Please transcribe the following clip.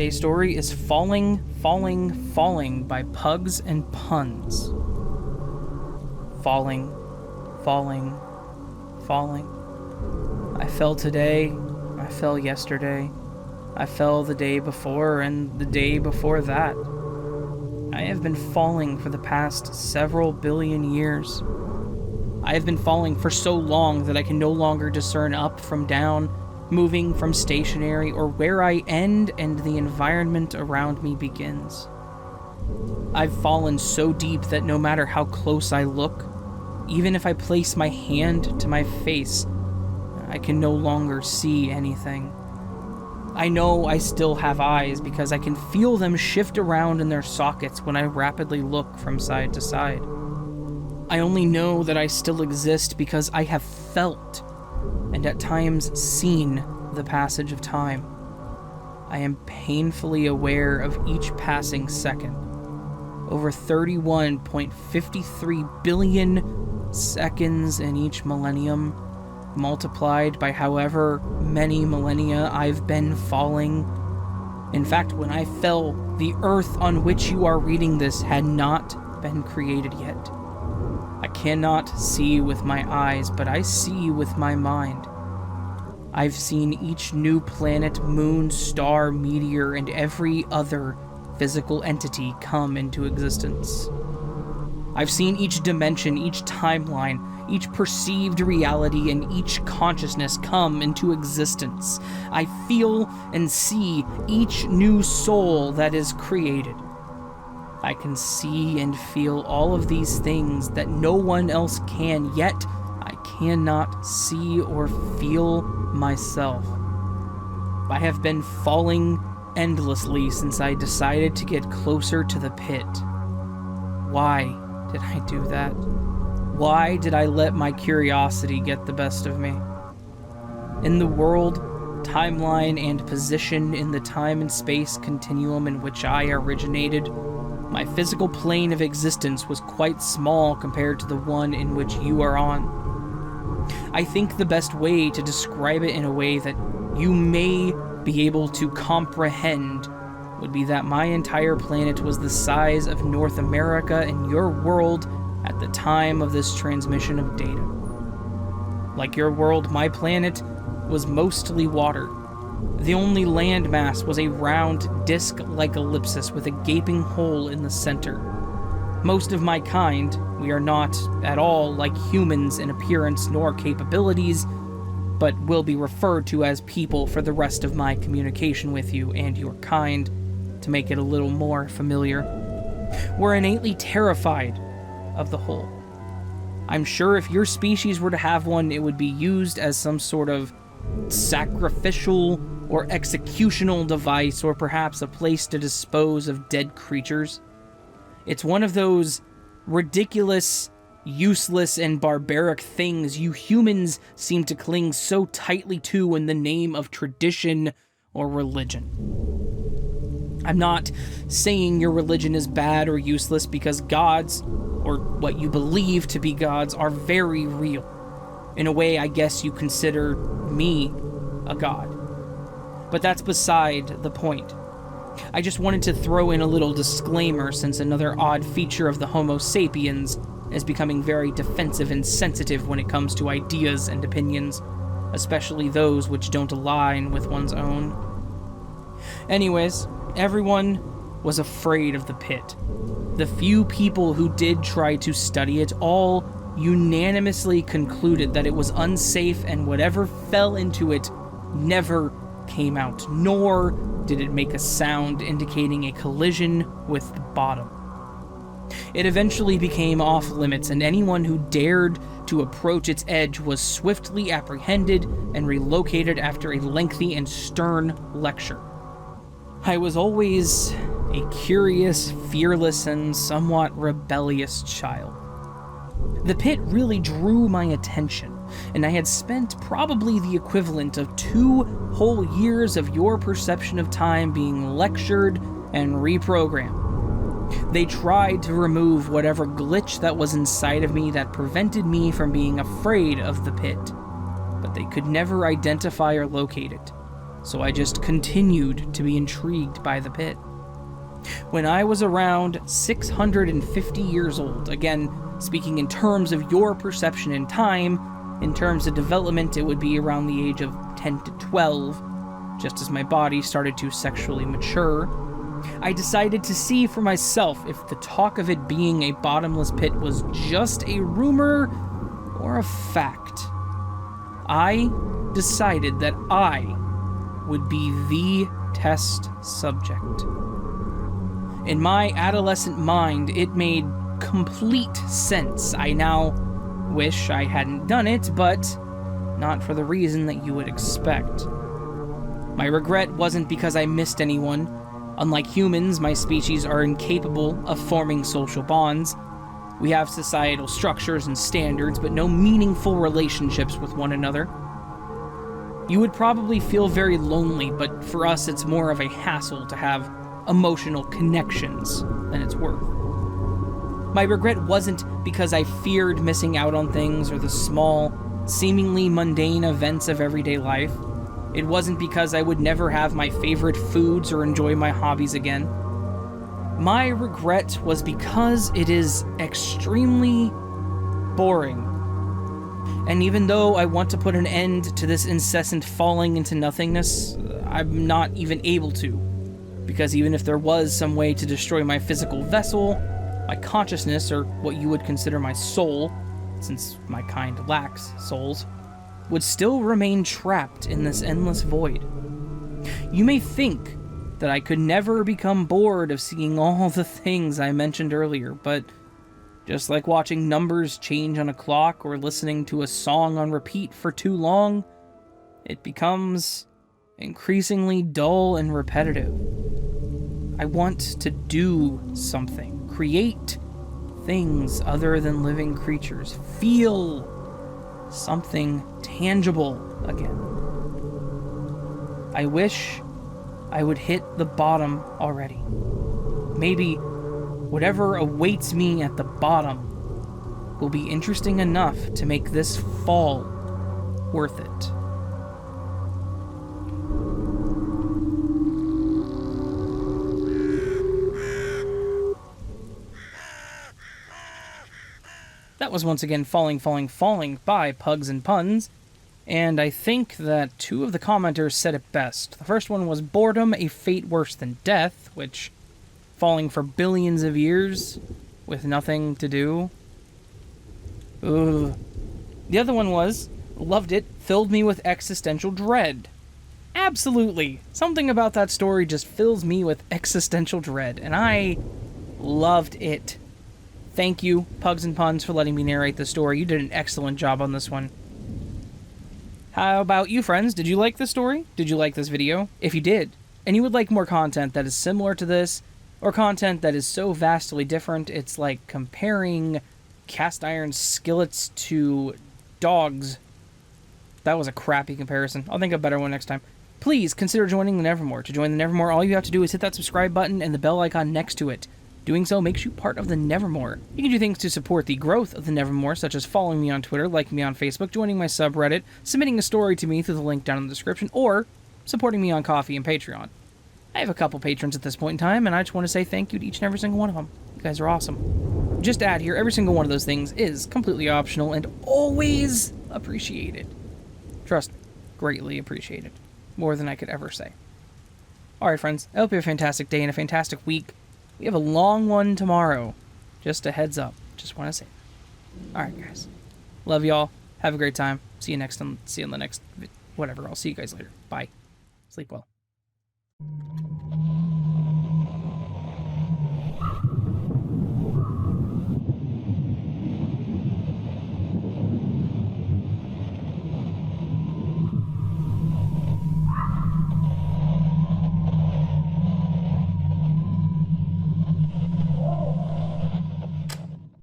Today's story is Falling, Falling, Falling by Pugs and Puns. Falling, falling, falling. I fell today, I fell yesterday, I fell the day before and the day before that. I have been falling for the past several billion years. I have been falling for so long that I can no longer discern up from down, moving from stationary, or where I end and the environment around me begins. I've fallen so deep that no matter how close I look, even if I place my hand to my face, I can no longer see anything. I know I still have eyes because I can feel them shift around in their sockets when I rapidly look from side to side. I only know that I still exist because I have felt and at times seen the passage of time. I am painfully aware of each passing second. Over 31.53 billion seconds in each millennium, multiplied by however many millennia I've been falling. In fact, when I fell, the earth on which you are reading this had not been created yet. I cannot see with my eyes, but I see with my mind. I've seen each new planet, moon, star, meteor, and every other physical entity come into existence. I've seen each dimension, each timeline, each perceived reality, and each consciousness come into existence. I feel and see each new soul that is created. I can see and feel all of these things that no one else can, yet I cannot see or feel myself. I have been falling endlessly since I decided to get closer to the pit. Why did I do that? Why did I let my curiosity get the best of me? In the world, timeline, and position in the time and space continuum in which I originated, my physical plane of existence was quite small compared to the one in which you are on. I think the best way to describe it in a way that you may be able to comprehend would be that my entire planet was the size of North America and your world at the time of this transmission of data. Like your world, my planet was mostly water. The only landmass was a round, disc-like ellipsis with a gaping hole in the center. Most of my kind, we are not at all like humans in appearance nor capabilities, but will be referred to as people for the rest of my communication with you and your kind, to make it a little more familiar. We're innately terrified of the hole. I'm sure if your species were to have one, it would be used as some sort of sacrificial or executional device, or perhaps a place to dispose of dead creatures. It's one of those ridiculous, useless, and barbaric things you humans seem to cling so tightly to in the name of tradition or religion. I'm not saying your religion is bad or useless, because gods, or what you believe to be gods, are very real. In a way, I guess you consider me a god. But that's beside the point. I just wanted to throw in a little disclaimer, since another odd feature of the Homo sapiens is becoming very defensive and sensitive when it comes to ideas and opinions, especially those which don't align with one's own. Anyways, everyone was afraid of the pit. The few people who did try to study it all unanimously concluded that it was unsafe, and whatever fell into it never came out, nor did it make a sound indicating a collision with the bottom. It eventually became off limits, and anyone who dared to approach its edge was swiftly apprehended and relocated after a lengthy and stern lecture. I was always a curious, fearless, and somewhat rebellious child. The pit really drew my attention, and I had spent probably the equivalent of 2 whole years of your perception of time being lectured and reprogrammed. They tried to remove whatever glitch that was inside of me that prevented me from being afraid of the pit, but they could never identify or locate it. so I just continued to be intrigued by the pit. When I was around 650 years old, again, speaking in terms of your perception in time, in terms of development, it would be around the age of 10 to 12, just as my body started to sexually mature, I decided to see for myself if the talk of it being a bottomless pit was just a rumor or a fact. I decided that I would be the test subject. In my adolescent mind, it made complete sense. I now wish I hadn't done it, but not for the reason that you would expect. My regret wasn't because I missed anyone. Unlike humans, my species are incapable of forming social bonds. We have societal structures and standards, but no meaningful relationships with one another. You would probably feel very lonely, but for us it's more of a hassle to have emotional connections than it's worth. My regret wasn't because I feared missing out on things or the small, seemingly mundane events of everyday life. It wasn't because I would never have my favorite foods or enjoy my hobbies again. My regret was because it is extremely boring. And even though I want to put an end to this incessant falling into nothingness, I'm not even able to. Because even if there was some way to destroy my physical vessel, my consciousness, or what you would consider my soul, since my kind lacks souls, would still remain trapped in this endless void. You may think that I could never become bored of seeing all the things I mentioned earlier, but just like watching numbers change on a clock or listening to a song on repeat for too long, it becomes increasingly dull and repetitive. I want to do something, create things other than living creatures, feel something tangible again. I wish I would hit the bottom already. Maybe whatever awaits me at the bottom will be interesting enough to make this fall worth it. That was once again Falling, Falling, Falling by Pugs and Puns, and I think that two of the commenters said it best. The first one was boredom, a fate worse than death, which, falling for billions of years with nothing to do. Ugh. The other one was, loved it, filled me with existential dread. Absolutely. Something about that story just fills me with existential dread, and I loved it. Thank you, Pugs and Puns, for letting me narrate the story. You did an excellent job on this one. How about you, friends? Did you like this story? Did you like this video? If you did, and you would like more content that is similar to this, or content that is so vastly different, it's like comparing cast iron skillets to dogs. That was a crappy comparison. I'll think of a better one next time. Please consider joining the Nevermore. To join the Nevermore, all you have to do is hit that subscribe button and the bell icon next to it. Doing so makes you part of the Nevermore. You can do things to support the growth of the Nevermore, such as following me on Twitter, liking me on Facebook, joining my subreddit, submitting a story to me through the link down in the description, or supporting me on Ko-fi and Patreon. I have a couple patrons at this point in time, and I just want to say thank you to each and every single one of them. You guys are awesome. Just to add here, every single one of those things is completely optional and always appreciated. Trust me, greatly appreciated. More than I could ever say. Alright, friends, I hope you have a fantastic day and a fantastic week. We have a long one tomorrow. Just a heads up. Just want to say that. Alright, guys. Love y'all. Have a great time. See you in the next whatever. I'll see you guys later. Bye. Sleep well.